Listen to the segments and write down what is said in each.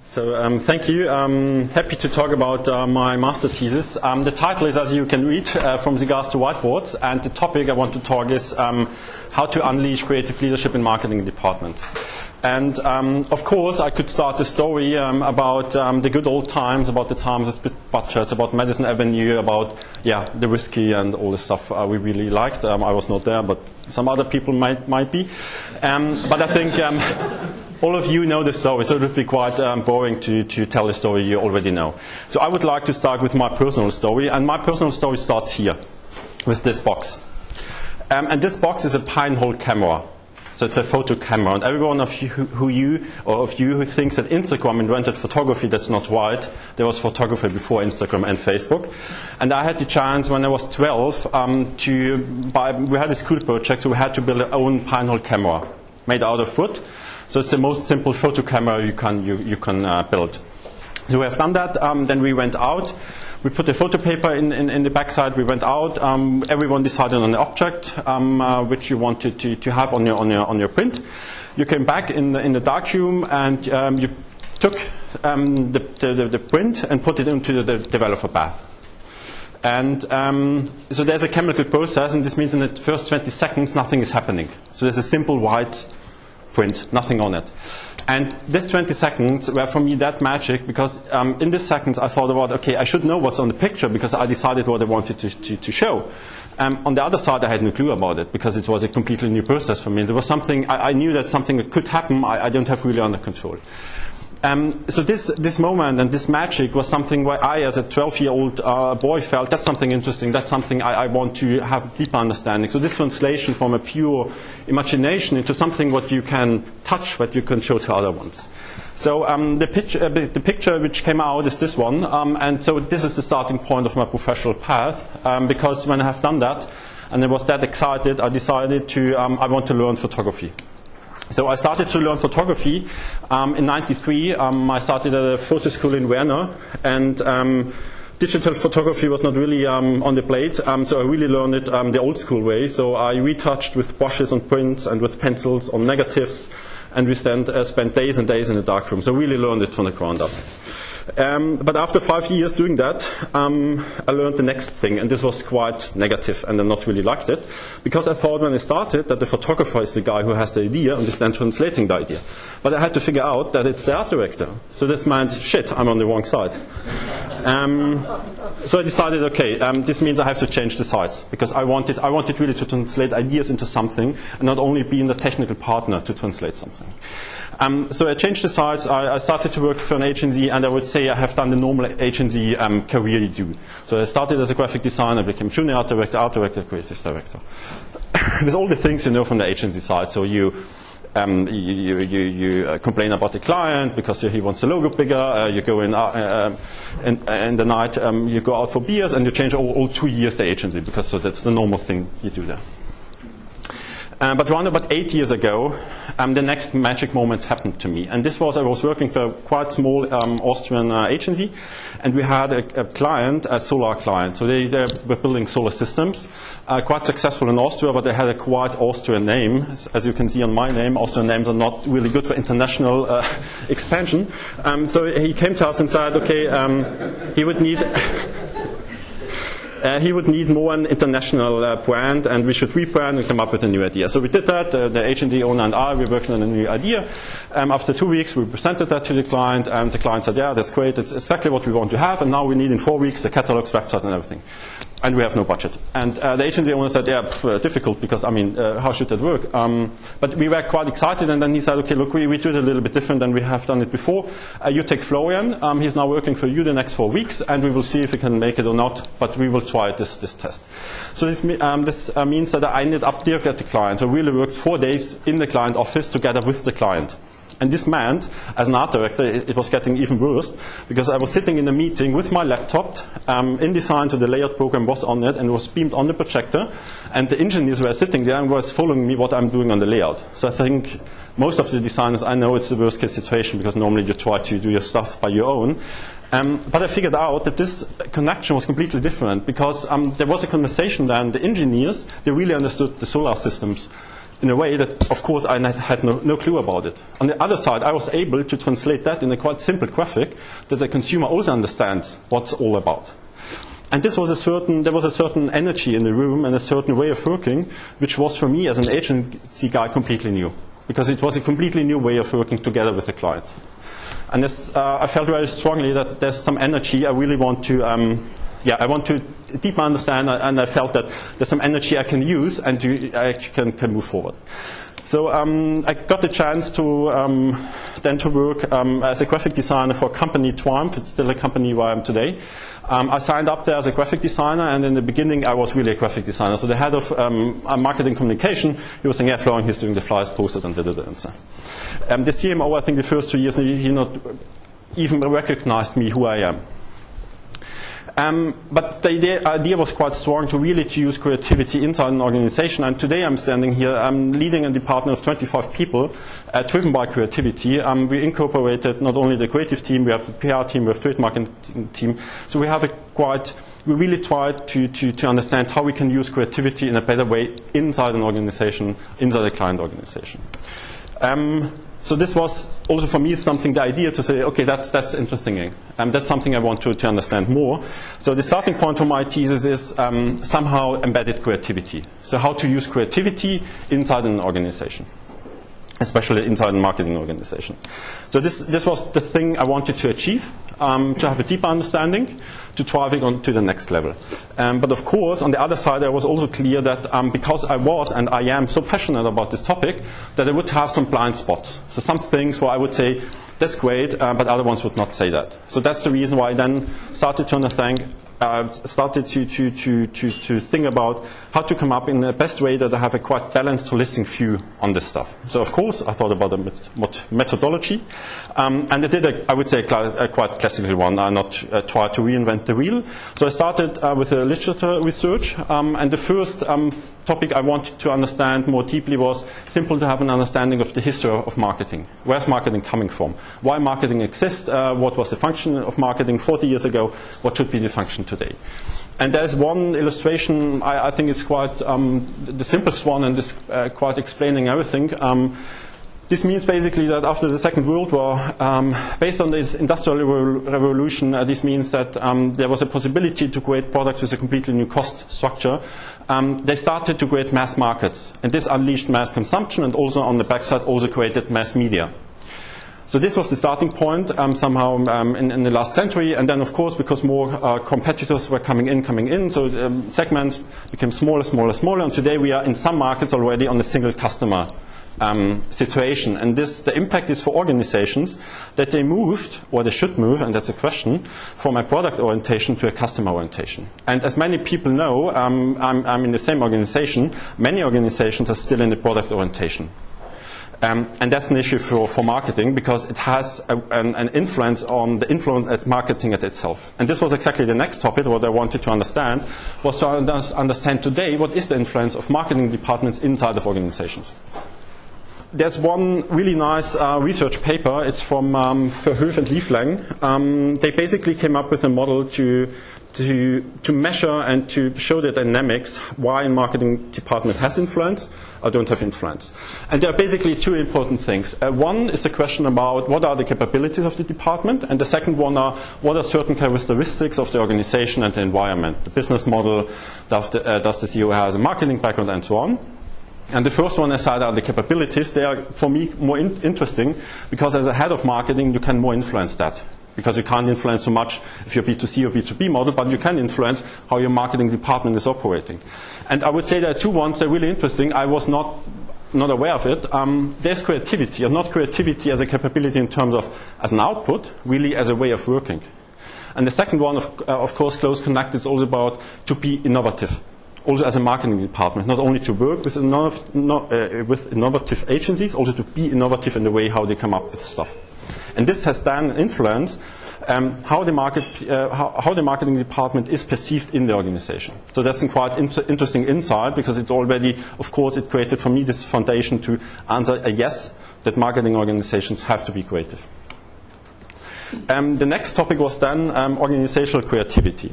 So thank you. I'm happy to talk about my master thesis. The title is, as you can read, From Cigars to Whiteboards, and the topic I want to talk is how to unleash creative leadership in marketing departments. And of course, I could start the story about the good old times, about the times with big budgets, about Madison Avenue, about the whiskey and all the stuff we really liked. I was not there, but some other people might be. But I think all of you know the story, so it would be quite boring to tell a story you already know. So I would like to start with my personal story, and my personal story starts here with this box. And this box is a pinhole camera. So it's a photo camera, and every one of you who thinks that Instagram invented photography, that's not right. There was photography before Instagram and Facebook. And I had the chance when I was 12 we had a school project, so we had to build our own pinhole camera made out of wood. So it's the most simple photo camera you can build. So we have done that. Then we went out. We put the photo paper in the backside. We went out. Everyone decided on the object which you wanted to have on your print. You came back in the darkroom and you took the print and put it into the developer bath. And so there's a chemical process, and this means in the first 20 seconds nothing is happening. So there's a simple white print, nothing on it. And this 20 seconds were for me that magic, because in these seconds I thought about, okay, I should know what's on the picture because I decided what I wanted to show. On the other side I had no clue about it because it was a completely new process for me. There was something, I knew that something that could happen, I don't have really under control. So this moment and this magic was something where I, as a 12-year-old boy, felt that's something interesting, that's something I want to have deeper understanding. So this translation from a pure imagination into something what you can touch, what you can show to other ones. So the picture which came out is this one, and so this is the starting point of my professional path, because when I have done that, and I was that excited, I decided I want to learn photography. So I started to learn photography in '93. I started at a photo school in Werner, and digital photography was not really on the plate, so I really learned it the old school way. So I retouched with brushes on prints and with pencils on negatives, and we spent days and days in the darkroom. So I really learned it from the ground up. But after 5 years doing that, I learned the next thing, and this was quite negative, and I not really liked it, because I thought when I started that the photographer is the guy who has the idea and is then translating the idea. But I had to figure out that it's the art director. So this meant, shit, I'm on the wrong side. So I decided, okay, this means I have to change the sides, because I wanted really to translate ideas into something, and not only being the technical partner to translate something. So I changed the sides. I started to work for an agency, and I would say I have done the normal agency career you do. So I started as a graphic designer, became junior art director, creative director. With all the things you know from the agency side. So you complain about the client because he wants the logo bigger. You go in the night, you go out for beers, and you change all 2 years the agency, because so that's the normal thing you do there. But around about 8 years ago, the next magic moment happened to me. And this was, I was working for a quite small Austrian agency, and we had a client, a solar client. So they were building solar systems, quite successful in Austria, but they had a quite Austrian name. As you can see on my name, Austrian names are not really good for international expansion. So he came to us and said, okay, he would need... he would need more an international brand, and we should rebrand and come up with a new idea. So we did that. The agency owner and I were working on a new idea. After 2 weeks, we presented that to the client, and the client said, yeah, that's great. It's exactly what we want to have, and now we need in 4 weeks the catalogs, website, and everything. And we have no budget. And the agency owner said, yeah, difficult, because, I mean, how should that work? But we were quite excited, and then he said, okay, look, we do it a little bit different than we have done it before. You take Florian. He's now working for you the next 4 weeks, and we will see if we can make it or not, but we will try this test. So this means that I ended up there at the client. I really worked 4 days in the client office together with the client. And this meant, as an art director, it was getting even worse, because I was sitting in a meeting with my laptop, InDesign, so the layout program was on it, and it was beamed on the projector, and the engineers were sitting there and was following me what I'm doing on the layout. So I think most of the designers, I know it's the worst case situation, because normally you try to do your stuff by your own. But I figured out that this connection was completely different, because there was a conversation then, the engineers, they really understood the solar systems in a way that, of course, I had no clue about it. On the other side, I was able to translate that in a quite simple graphic that the consumer also understands what's all about. And there was a certain energy in the room and a certain way of working, which was for me as an agency guy completely new, because it was a completely new way of working together with the client. And I felt very strongly that there's some energy I really want to, I want to deeply understand, and I felt that there's some energy I can use and I can move forward. So I got the chance to then to work as a graphic designer for a company, Triumph. It's still a company where I am today. I signed up there as a graphic designer, and in the beginning I was really a graphic designer. So the head of marketing communication, he was saying, yeah, Florian, he's doing the flyers, posters, and da-da-da. And so. The CMO, I think the first 2 years, he not even recognized me who I am. But the idea was quite strong to really use creativity inside an organization. And today I'm standing here, I'm leading a department of 25 people, driven by creativity. We incorporated not only the creative team, we have the PR team, we have trade marketing team. So we really tried to understand how we can use creativity in a better way inside an organization, inside a client organization. So this was also for me something, the idea to say, okay, that's interesting. That's something I want to understand more. So the starting point for my thesis is somehow embedded creativity. So how to use creativity inside an organization, especially inside a marketing organization. So this was the thing I wanted to achieve, to have a deeper understanding, to drive it on to the next level. But of course, on the other side, I was also clear that because I was and I am so passionate about this topic, that I would have some blind spots. So some things where I would say, that's great, but other ones would not say that. So that's the reason why I then started to understand, started to think about how to come up in the best way that I have a quite balanced, holistic view on this stuff. So of course, I thought about a methodology, and I did, I would say, a quite classical one. I not try to reinvent the wheel. So I started with a literature research, and the first topic I wanted to understand more deeply was simple to have an understanding of the history of marketing. Where's marketing coming from? Why marketing exists? What was the function of marketing 40 years ago? What should be the function today? And there's one illustration, I think it's quite the simplest one, and this quite explaining everything. This means basically that after the Second World War, based on this industrial revolution, this means that there was a possibility to create products with a completely new cost structure. They started to create mass markets, and this unleashed mass consumption, and also on the backside also created mass media. So this was the starting point somehow in the last century, and then of course because more competitors were coming in, so segments became smaller, and today we are in some markets already on a single customer situation. And the impact is for organizations that they moved, or they should move, and that's a question, from a product orientation to a customer orientation. And as many people know, I'm in the same organization, many organizations are still in the product orientation. And that's an issue for marketing, because it has an influence on the influence at marketing at itself. And this was exactly the next topic, what I wanted to understand, was to understand today what is the influence of marketing departments inside of organizations. There's one really nice research paper. It's from Verhoeven and Lieflang. They basically came up with a model to measure and to show the dynamics why a marketing department has influence or don't have influence. And there are basically two important things. One is a question about what are the capabilities of the department, and the second one are what are certain characteristics of the organization and the environment, the business model, does the CEO have a marketing background, and so on. And the first one aside are the capabilities. They are, for me, more interesting, because as a head of marketing, you can more influence that. Because you can't influence so much if you're B2C or B2B model, but you can influence how your marketing department is operating. And I would say there are two ones that are really interesting. I was not aware of it. There's creativity, and not creativity as a capability in terms of as an output, really as a way of working. And the second one, of course, close connected, is also about to be innovative. Also as a marketing department, not only to work with innovative agencies, also to be innovative in the way how they come up with stuff. And this has then influenced how the marketing department is perceived in the organization. So that's a quite interesting insight, because it already, of course, it created for me this foundation to answer a yes, that marketing organizations have to be creative. The next topic was then organizational creativity.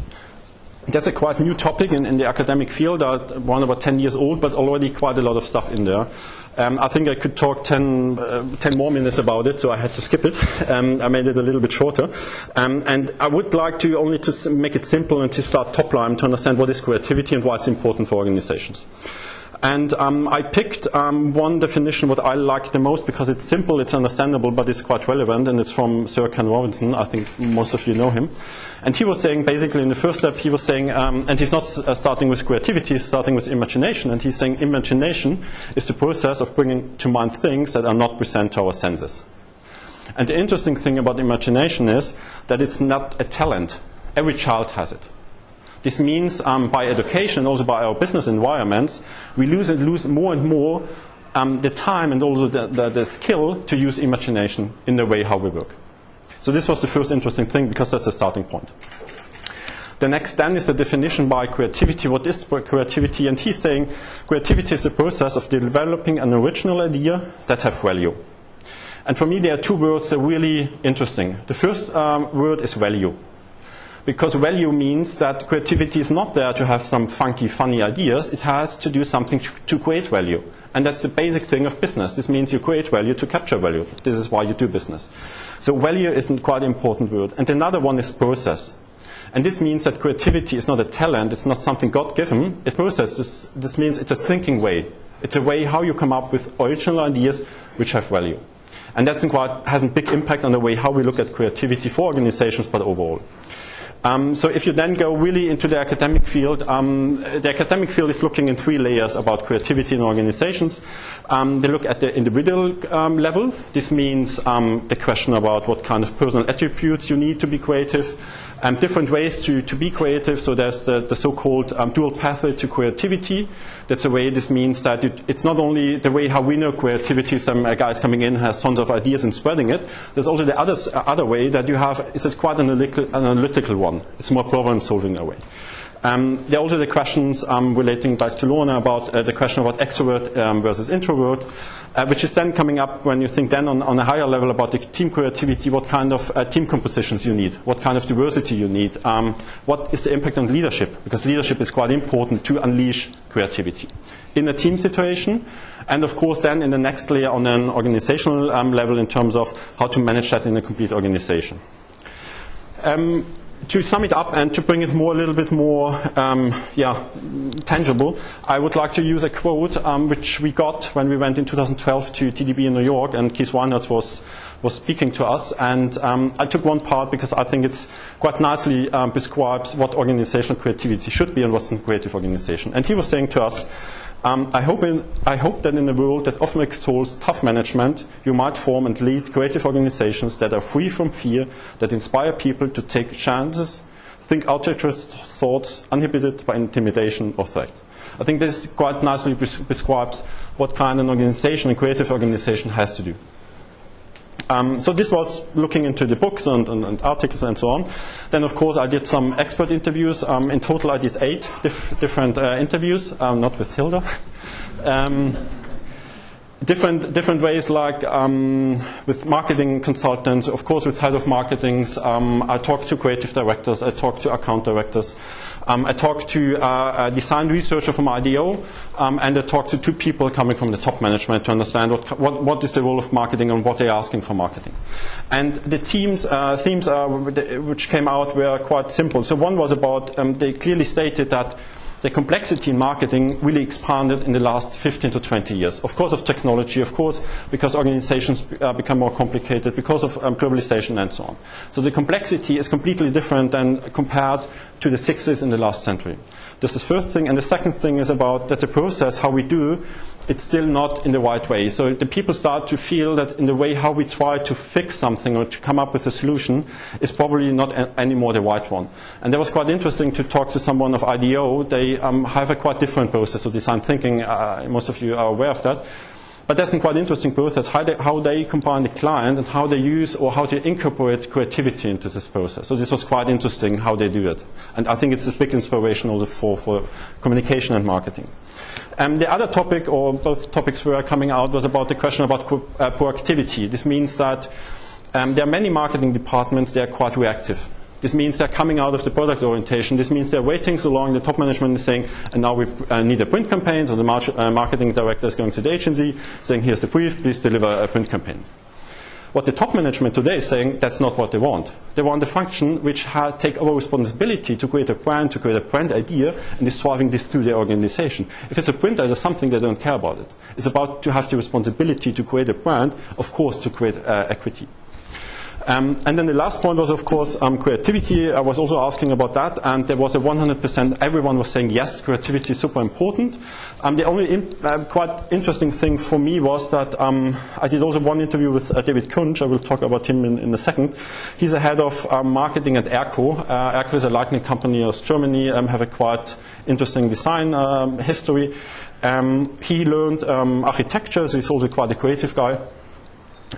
That's a quite new topic in the academic field, around about 10 years old, but already quite a lot of stuff in there. I think I could talk 10 more minutes about it, so I had to skip it. I made it a little bit shorter. And I would like to only to make it simple and to start top line to understand what is creativity and why it's important for organizations. And I picked one definition what I like the most because it's simple, it's understandable, but it's quite relevant, and it's from Sir Ken Robinson. I think most of you know him. And he was saying, basically in the first step, he was saying, and he's not starting with creativity, he's starting with imagination, and he's saying imagination is the process of bringing to mind things that are not present to our senses. And the interesting thing about imagination is that it's not a talent. Every child has it. This means by education, also by our business environments, we lose more and more the time and also the skill to use imagination in the way how we work. So this was the first interesting thing because that's the starting point. The next then is the definition by creativity. What is creativity? And he's saying creativity is the process of developing an original idea that have value. And for me there are two words that are really interesting. The first word is value. Because value means that creativity is not there to have some funky, funny ideas. It has to do something to create value. And that's the basic thing of business. This means you create value to capture value. This is why you do business. So value is a quite important word. And another one is process. And this means that creativity is not a talent. It's not something God-given. A process. This means it's a thinking way. It's a way how you come up with original ideas which have value. And that has a big impact on the way how we look at creativity for organizations, but overall. So if you then go really into the academic field is looking in 3 layers about creativity in organizations. They look at the individual level. This means the question about what kind of personal attributes you need to be creative. Different ways to be creative. So there's the so-called dual pathway to creativity. That's a way. This means that it's not only the way how we know creativity. Some guys coming in has tons of ideas and spreading it. There's also the other way that you have is quite an analytical one. It's more problem-solving way. There are also the questions relating back to Lorna about the question about extrovert versus introvert, which is then coming up when you think then on a higher level about the team creativity, what kind of team compositions you need, what kind of diversity you need, what is the impact on leadership, because leadership is quite important to unleash creativity in a team situation, and of course then in the next layer on an organizational level in terms of how to manage that in a complete organization. To sum it up and to bring it a little bit more tangible, I would like to use a quote which we got when we went in 2012 to TDB in New York, and Keith Weinert was speaking to us. And I took one part because I think it's quite nicely describes what organizational creativity should be and what's a creative organization. And he was saying to us, I hope that in a world that often extols tough management, you might form and lead creative organizations that are free from fear, that inspire people to take chances, think outrageous thoughts, uninhibited by intimidation or threat. I think this quite nicely describes what kind of organization, a creative organization, has to do. So this was looking into the books and articles and so on. Then, of course, I did some expert interviews. In total, I did 8 different interviews, not with Hilda. Different ways, like with marketing consultants, of course, with head of marketings. I talked to creative directors. I talked to account directors. I talked to a design researcher from IDEO, and I talked to 2 people coming from the top management to understand what is the role of marketing and what they're asking for marketing. And the themes which came out were quite simple. So one was about, they clearly stated that the complexity in marketing really expanded in the last 15 to 20 years. Of course, of technology, of course, because organizations become more complicated, because of globalization and so on. So the complexity is completely different than compared to the 60s in the last century. This is the first thing. And the second thing is about that the process, how we do, it's still not in the right way. So the people start to feel that in the way how we try to fix something or to come up with a solution is probably not anymore the right one. And that was quite interesting to talk to someone of IDEO. They have a quite different process of design thinking. Most of you are aware of that. But that's a quite interesting process, how they combine the client and how they use or how they incorporate creativity into this process. So this was quite interesting how they do it. And I think it's a big inspiration also for communication and marketing. The other topic, or both topics were coming out, was about the question about proactivity. This means that there are many marketing departments, they are quite reactive. This means they're coming out of the product orientation. This means they're waiting so long. The top management is saying, and now we need a print campaign. So the marketing director is going to the agency, saying, here's the brief, please deliver a print campaign. What the top management today is saying, that's not what they want. They want a function which take over responsibility to create a brand idea, and is driving this through their organization. If it's a print idea, something they don't care about it. It's about to have the responsibility to create a brand, of course, to create equity. And then the last point was, of course, creativity. I was also asking about that, and there was a 100%, everyone was saying, yes, creativity is super important. The only quite interesting thing for me was that I did also one interview with David Kunsch. I will talk about him in a second. He's the head of marketing at Erco. Erco is a lighting company aus Germany, have a quite interesting design history. He learned architecture, so he's also quite a creative guy.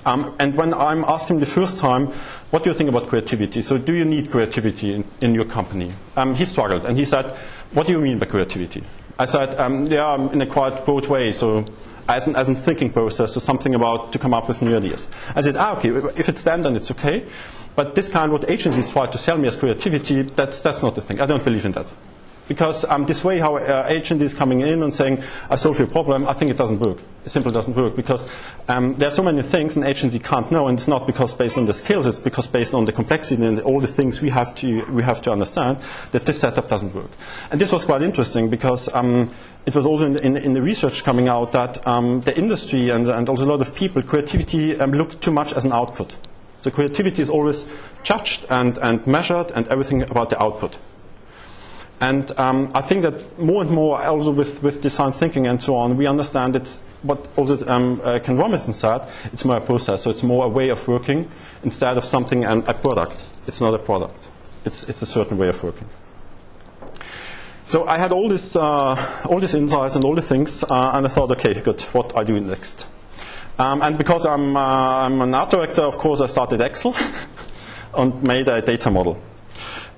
And when I'm asking the first time, what do you think about creativity? So do you need creativity in your company? He struggled, and he said, what do you mean by creativity? I said, yeah, in a quite broad way, so as a thinking process, so something about to come up with new ideas. I said, okay, if it's then it's okay. But this kind of what agencies try to sell me as creativity, that's not the thing. I don't believe in that. Because this way how agent is coming in and saying, I solve your problem, I think it doesn't work. It simply doesn't work. Because there are so many things an agency can't know, and it's not because based on the skills, it's because based on the complexity and all the things we have to understand, that this setup doesn't work. And this was quite interesting because it was also in the research coming out that the industry and also a lot of people, creativity look too much as an output. So creativity is always judged and measured and everything about the output. And I think that more and more, also with design thinking and so on, we understand it's what also Ken Robinson said, it's more a process. So it's more a way of working instead of something, a product. It's not a product. It's a certain way of working. So I had all these insights and all the things, and I thought, okay, good, what I do next? And because I'm an art director, of course, I started Excel and made a data model.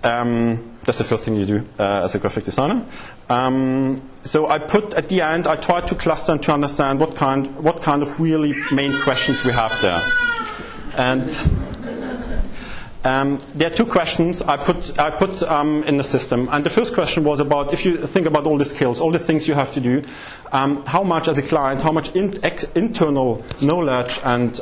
That's the first thing you do as a graphic designer. So I put at the end, I tried to cluster and to understand what kind of really main questions we have there. And there are two questions I put in the system. And the first question was about, if you think about all the skills, all the things you have to do, how much as a client, how much internal knowledge and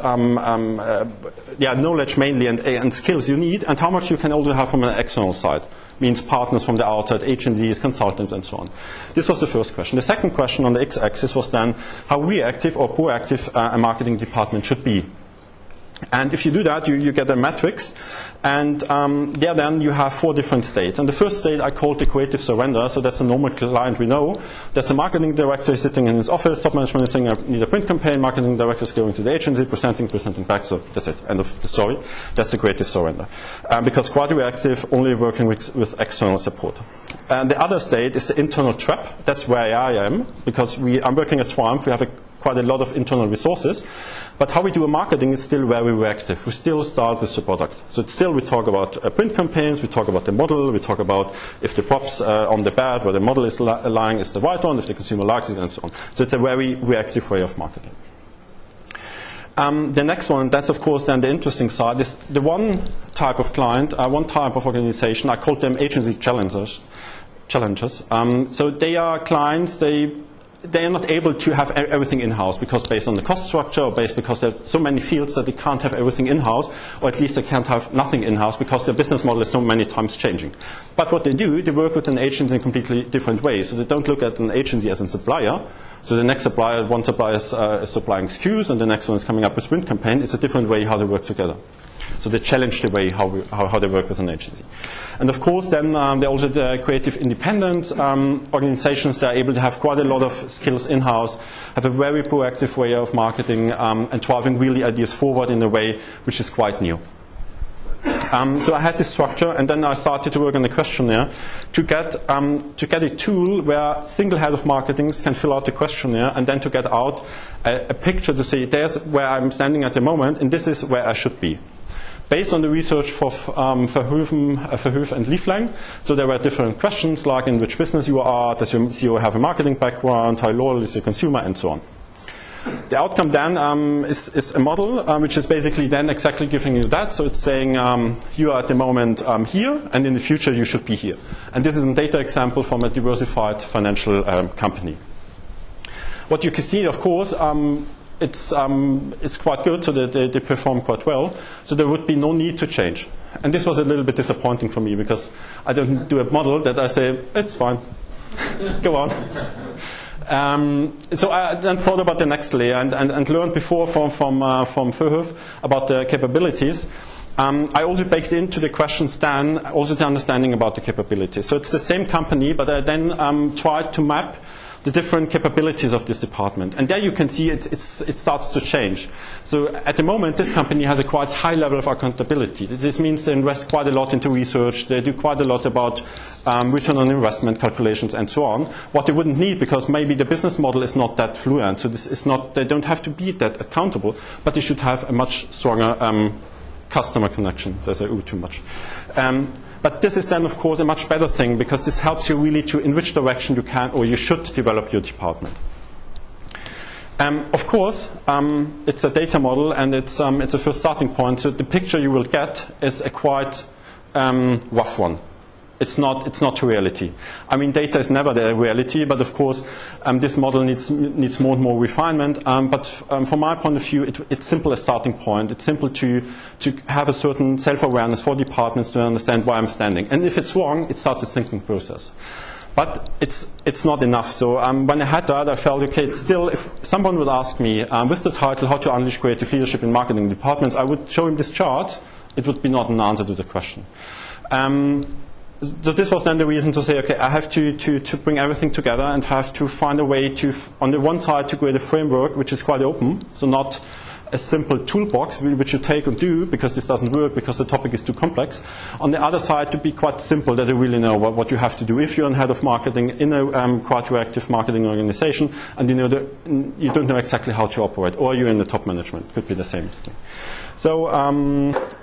knowledge mainly and skills you need, and how much you can also have from an external side. Means partners from the outside, agencies, consultants, and so on. This was the first question. The second question on the x-axis was then how reactive or proactive a marketing department should be. And if you do that, you get a matrix, and there then you have 4 different states. And the first state I called the creative surrender, so that's a normal client we know. There's a marketing director sitting in his office, top management is saying, I need a print campaign, marketing director is going to the agency, presenting back, so that's it, end of the story. That's the creative surrender. Because quite reactive, only working with external support. And the other state is the internal trap. That's where I am, because I'm working at Triumph, we have quite a lot of internal resources, but how we do a marketing is still very reactive. We still start with the product. So it's still, we talk about print campaigns, we talk about the model, we talk about if the props on the bed where the model is lying is the right one, if the consumer likes it, and so on. So it's a very reactive way of marketing. The next one, that's of course then the interesting side, is the one type of client, one type of organization, I call them agency challengers. So they are clients, they are not able to have everything in-house because based on the cost structure or because there are so many fields that they can't have everything in-house, or at least they can't have nothing in-house because their business model is so many times changing. But what they do, they work with an agency in completely different ways. So they don't look at an agency as a supplier. So the next supplier, one supplier is supplying SKUs and the next one is coming up with print campaign. It's a different way how they work together. So they challenge the way how they work with an agency. And of course then they're also the creative independent organizations that are able to have quite a lot of skills in-house, have a very proactive way of marketing and driving really ideas forward in a way which is quite new. So I had this structure, and then I started to work on the questionnaire to get a tool where single head of marketing can fill out the questionnaire, and then to get out a picture to say, there's where I'm standing at the moment, and this is where I should be. Based on the research for Verhoeven and Lieflang, so there were different questions like in which business you are, does your CEO have a marketing background, how loyal is your consumer, and so on. the outcome then is a model which is basically then exactly giving you that. So it's saying you are at the moment here, and in the future you should be here. And this is a data example from a diversified financial company. What you can see, of course, it's quite good, so they perform quite well. So there would be no need to change. And this was a little bit disappointing for me because I don't do a model that I say, it's fine, go on. So I then thought about the next layer and learned before from Verhoef about the capabilities. I also baked into the questions then also the understanding about the capabilities. So it's the same company, but I then tried to map the different capabilities of this department. And there you can see it starts to change. So at the moment, this company has a quite high level of accountability. This means they invest quite a lot into research. They do quite a lot about return on investment calculations and so on. What they wouldn't need, because maybe the business model is not that fluent. So this is not, they don't have to be that accountable, but they should have a much stronger customer connection. There's a too much. But this is then, of course, a much better thing because this helps you really to in which direction you can or you should develop your department. Of course, it's a data model and it's a first starting point. So the picture you will get is a quite rough one. It's not reality. I mean, data is never the reality, but of course, this model needs more and more refinement. But from my point of view, it's simple as starting point. It's simple to have a certain self-awareness for departments to understand where I'm standing. And if it's wrong, it starts a thinking process. But it's not enough. So when I had that, I felt, okay, it's still, if someone would ask me with the title, How to Unleash Creative Leadership in Marketing Departments, I would show him this chart. It would be not an answer to the question. So this was then the reason to say, okay, I have to bring everything together and have to find a way to, on the one side, to create a framework which is quite open, so not a simple toolbox which you take and do because this doesn't work because the topic is too complex. On the other side, to be quite simple, that you really know what you have to do. If you're a head of marketing in a quite reactive marketing organization and you don't know exactly how to operate, or you're in the top management, could be the same thing. So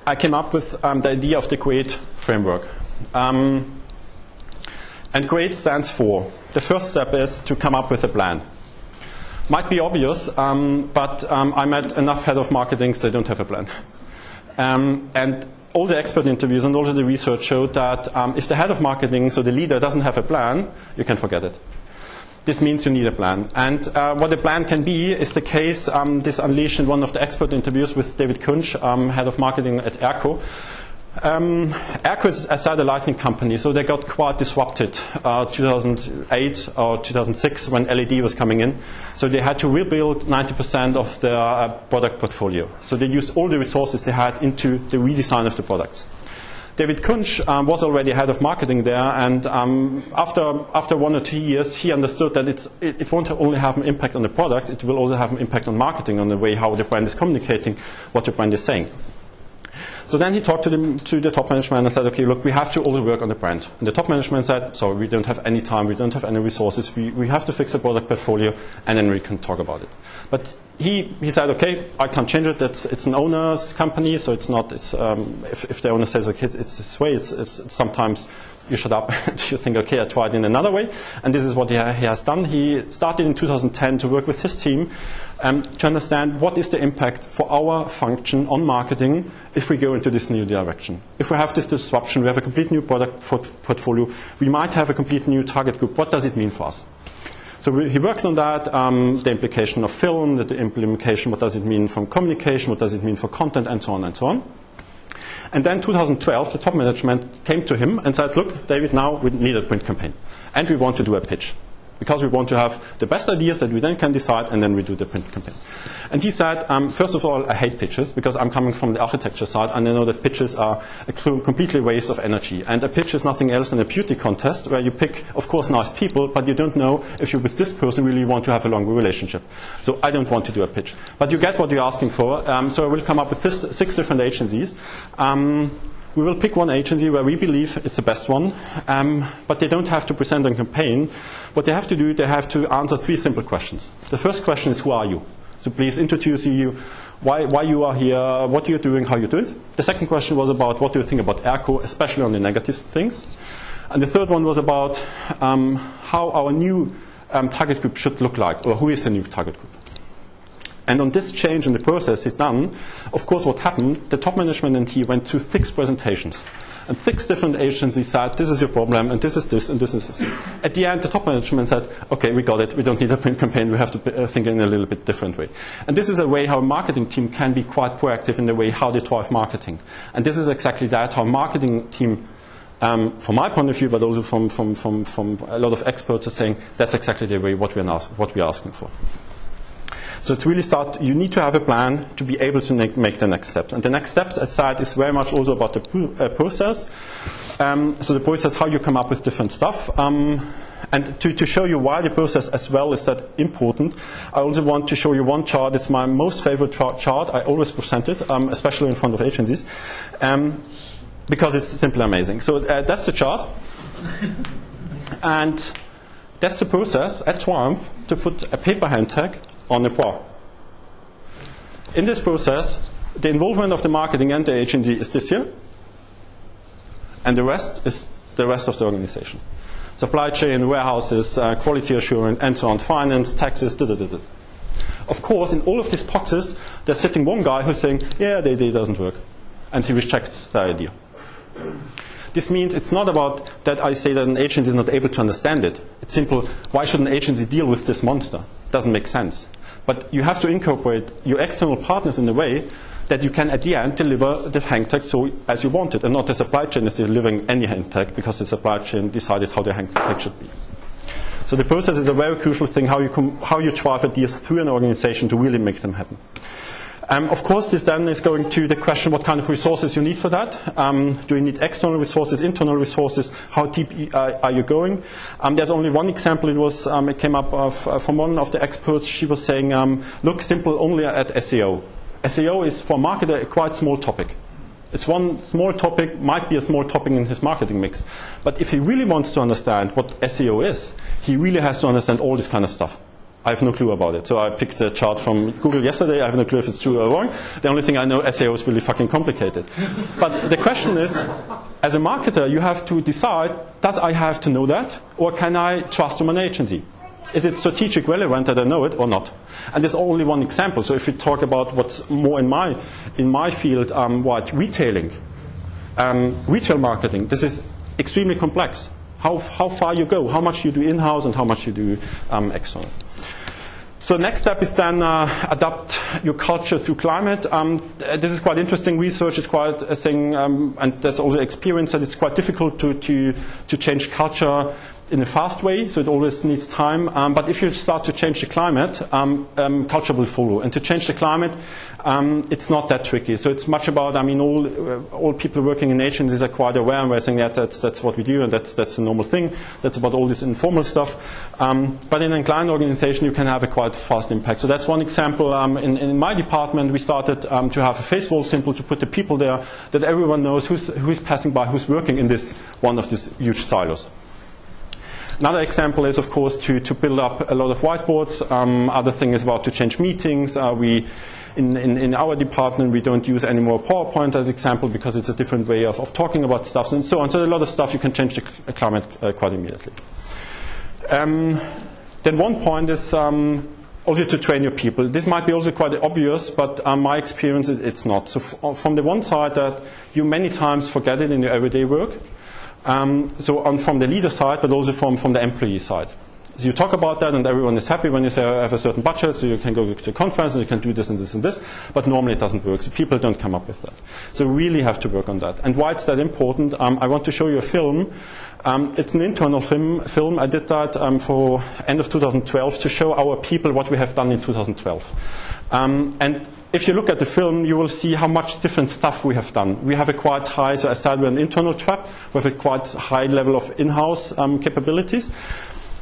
I came up with the idea of the CREATE framework. And CREATE stands for, the first step is to come up with a plan. Might be obvious, but I met enough head of marketings, they don't have a plan. And all the expert interviews and also the research showed that if the head of marketing, so the leader, doesn't have a plan, you can forget it. This means you need a plan. And what a plan can be is the case, this unleashed in one of the expert interviews with David Kunsch, head of marketing at Erco. Erco is a satellite company, so they got quite disrupted 2008 or 2006 when LED was coming in. So they had to rebuild 90% of their product portfolio. So they used all the resources they had into the redesign of the products. David Kunsch was already head of marketing there, and after 1 or 2 years, he understood that it won't only have an impact on the products, it will also have an impact on marketing, on the way how the brand is communicating, what the brand is saying. So then he talked to the top management and said, okay, look, we have to also work on the brand. And the top management said, sorry, we don't have any time, we don't have any resources, we have to fix the product portfolio, and then we can talk about it. But he said, okay, I can't change it, it's an owner's company, so it's not, if the owner says, okay, it's this way, it's sometimes you shut up and you think, okay, I tried in another way. And this is what he has done. He started in 2010 to work with his team to understand what is the impact for our function on marketing if we go into this new direction. If we have this disruption, we have a complete new product portfolio, we might have a complete new target group. What does it mean for us? So he worked on that, the implication of film, the implication, what does it mean from communication, what does it mean for content, and so on and so on. And then 2012, the top management came to him and said, look, David, now we need a print campaign. And we want to do a pitch. Because we want to have the best ideas that we then can decide, and then we do the print campaign. And he said, first of all, I hate pitches, because I'm coming from the architecture side, and I know that pitches are a completely waste of energy. And a pitch is nothing else than a beauty contest, where you pick, of course, nice people, but you don't know if you with this person really want to have a longer relationship. So I don't want to do a pitch. But you get what you're asking for, so I will come up with 6 different agencies. We will pick one agency where we believe it's the best one, but they don't have to present a campaign. What they have to do, they have to answer 3 simple questions. The first question is, who are you? So please introduce you, why you are here, what you're doing, how you do it. The second question was about what do you think about Erco, especially on the negative things. And the third one was about how our new target group should look like, or who is the new target group. And on this change in the process is done, of course what happened, the top management and he went through 6 presentations. And 6 different agencies said, this is your problem, and this is this, and this is this. At the end, the top management said, okay, we got it, we don't need a print campaign, we have to think in a little bit different way. And this is a way how a marketing team can be quite proactive in the way how they drive marketing. And this is exactly that, how a marketing team, from my point of view, but also from a lot of experts are saying, that's exactly the way what we're asking for. So it's really you need to have a plan to be able to make the next steps. And the next steps, as said, is very much also about the process. So the process, how you come up with different stuff. And to show you why the process as well is that important, I also want to show you one chart. It's my most favorite chart. I always present it, especially in front of agencies, because it's simply amazing. So that's the chart. And that's the process at Triumph to put a paper hand tag on a bar. In this process, the involvement of the marketing and the agency is this here, and the rest is the rest of the organization. Supply chain, warehouses, quality assurance, and so on, finance, taxes, da-da-da-da. Of course, in all of these boxes, there's sitting one guy who's saying, yeah, the idea doesn't work, and he rejects the idea. This means it's not about that I say that an agency is not able to understand it. It's simple, why should an agency deal with this monster? Doesn't make sense. But you have to incorporate your external partners in a way that you can at the end deliver the hang tag so as you want it, and not the supply chain is delivering any hang tag because the supply chain decided how the hang tag should be. So the process is a very crucial thing, how you drive ideas through an organization to really make them happen. Of course, this then is going to the question what kind of resources you need for that. Do you need external resources, internal resources? How deep are you going? There's only one example. It came up from one of the experts. She was saying, look simple only at SEO. SEO is for a marketer a quite small topic. It's one small topic, might be a small topic in his marketing mix. But if he really wants to understand what SEO is, he really has to understand all this kind of stuff. I have no clue about it. So I picked a chart from Google yesterday. I have no clue if it's true or wrong. The only thing I know, SEO is really fucking complicated. But the question is, as a marketer, you have to decide, does I have to know that? Or can I trust an agency? Is it strategic relevant that I know it or not? And there's only one example. So if we talk about what's more in my field, retailing, retail marketing, this is extremely complex. How far you go, how much you do in-house and how much you do external. So next step is then adapt your culture through climate. This is quite interesting. Research is quite a thing, and there's also experience that it's quite difficult to change culture in a fast way, so it always needs time. But if you start to change the climate, culture will follow. And to change the climate, it's not that tricky. So it's much about, all people working in agencies are quite aware, and we're saying that's what we do, and that's the normal thing. That's about all this informal stuff. But in a client organization, you can have a quite fast impact. So that's one example. In my department, we started to have a face wall symbol to put the people there that everyone knows who's passing by, who's working in this one of these huge silos. Another example is, of course, to build up a lot of whiteboards. Other thing is about to change meetings. In our department, we don't use any more PowerPoint as example because it's a different way of talking about stuff and so on. So a lot of stuff you can change the climate quite immediately. Then one point is also to train your people. This might be also quite obvious, but my experience, it's not. So from the one side that you many times forget it in your everyday work. So from the leader side, but also from the employee side. So you talk about that, and everyone is happy when you say I have a certain budget, so you can go to a conference and you can do this and this and this. But normally it doesn't work. So people don't come up with that. So we really have to work on that. And why it's that important? I want to show you a film. It's an internal film. I did that for end of 2012 to show our people what we have done in 2012. And if you look at the film, you will see how much different stuff we have done. We have a quite high, so aside we're an internal trap, we have a quite high level of in-house capabilities.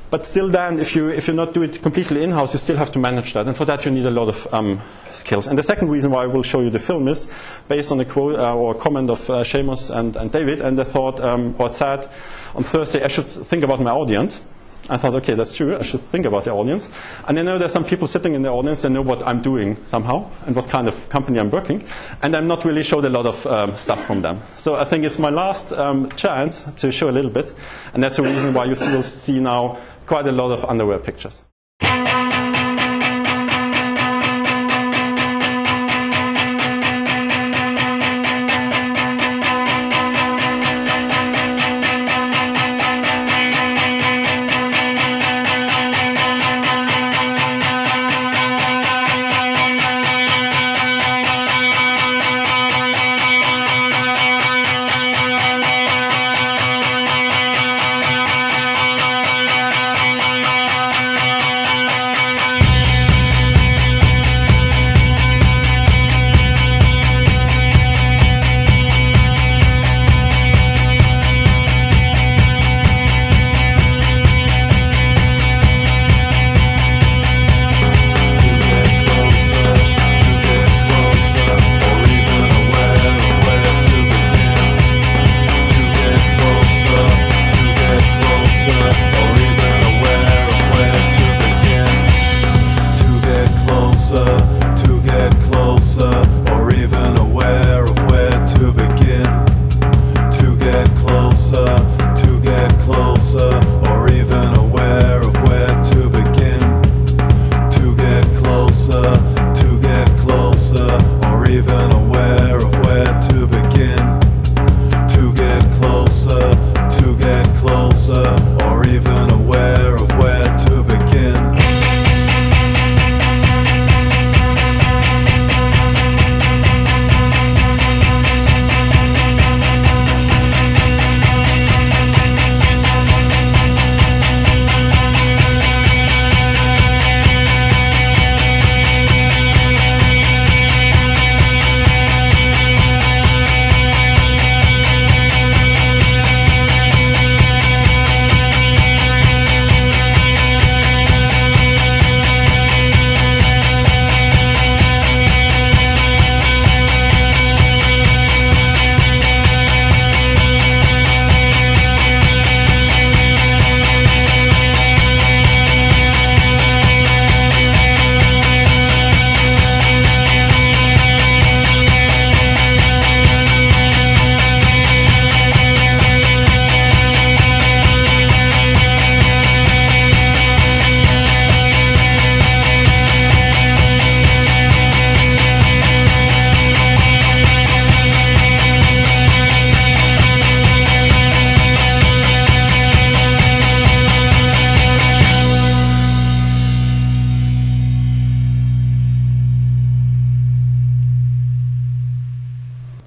But still then, if you not do it completely in-house, you still have to manage that. And for that, you need a lot of skills. And the second reason why I will show you the film is based on a quote or a comment of Seamus and David. And they thought, or said, on Thursday, I should think about my audience. I thought, okay, that's true. I should think about the audience. And I know there's some people sitting in the audience that know what I'm doing somehow and what kind of company I'm working. And I'm not really showed a lot of stuff from them. So I think it's my last chance to show a little bit. And that's the reason why you will see now quite a lot of underwear pictures.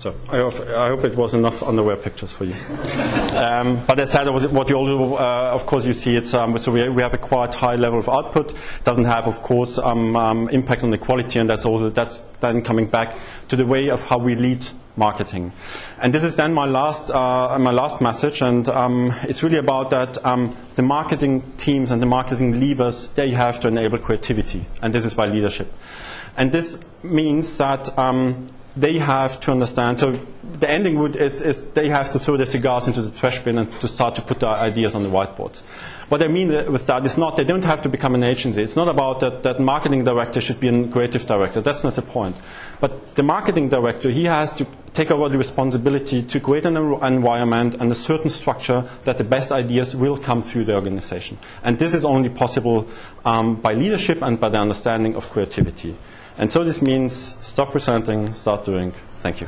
So I hope it was enough underwear pictures for you. But as I said, what you also, of course, you see it. So we have a quite high level of output. Doesn't have, of course, impact on the quality, and that's then coming back to the way of how we lead marketing. And this is then my last message, and it's really about that the marketing teams and the marketing levers, they have to enable creativity, and this is by leadership. And this means that they have to understand, so the ending would is they have to throw their cigars into the trash bin and to start to put their ideas on the whiteboards. What I mean with that is not, they don't have to become an agency. It's not about that marketing director should be a creative director. That's not the point. But the marketing director, he has to take over the responsibility to create an environment and a certain structure that the best ideas will come through the organization. And this is only possible by leadership and by the understanding of creativity. And so this means stop presenting, start doing. Thank you.